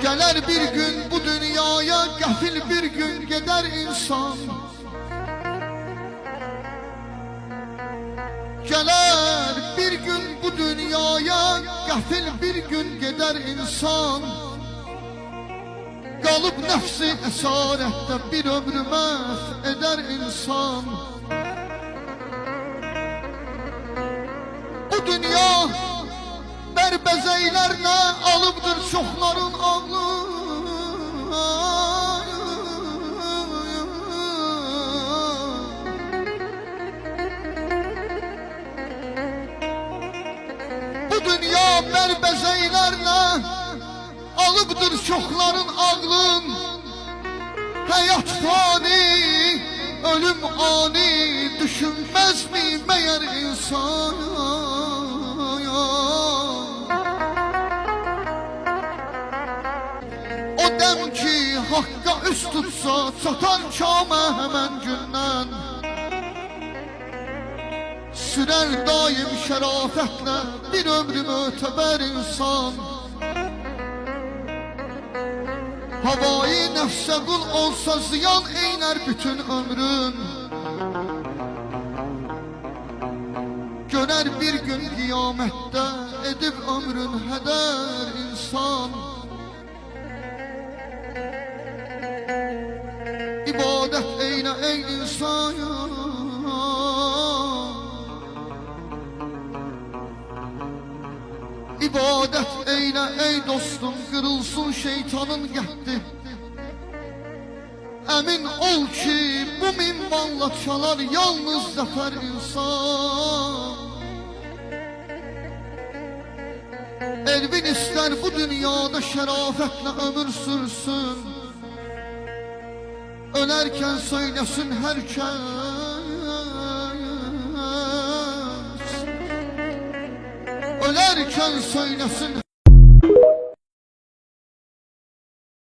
Gələr bir gün bu dünyaya, qəfil bir gün gedər insan. Gələr bir gün bu dünyaya, qəfil bir gün gedər insan. Qalıb nəfsi əsarətdə bir ömrü məhv edər insan. Bu dünya bərbəzəylərlə alıbdır çoxların ağlı. Bu dünya bərbəzəylərlə alıbdır çoxların ağlın. Həyat fani, ölüm ani, düşünməz mi məyər insan? O dem ki haqqa üst tutsa, çatar kamə həmən gündən. Sürər daim şərafətlə bir ömrü mötəbər insan. Havayı nəfsə qul olsa ziyan eynər bütün ömrün. Görər bir gün qiyamətdə edib ömrün hədər insan. İbadət eynə ey insan. İbadət eynə ey dostum, qırılsın şeytanın qəhdi. Əmin ol ki bu minvanla çalar yalnız zəfər insan. Elvin istər bu dünyada şərafətlə ömür sürsün. Ölərkən söyləsin hər kəs, ölərkən söyləsin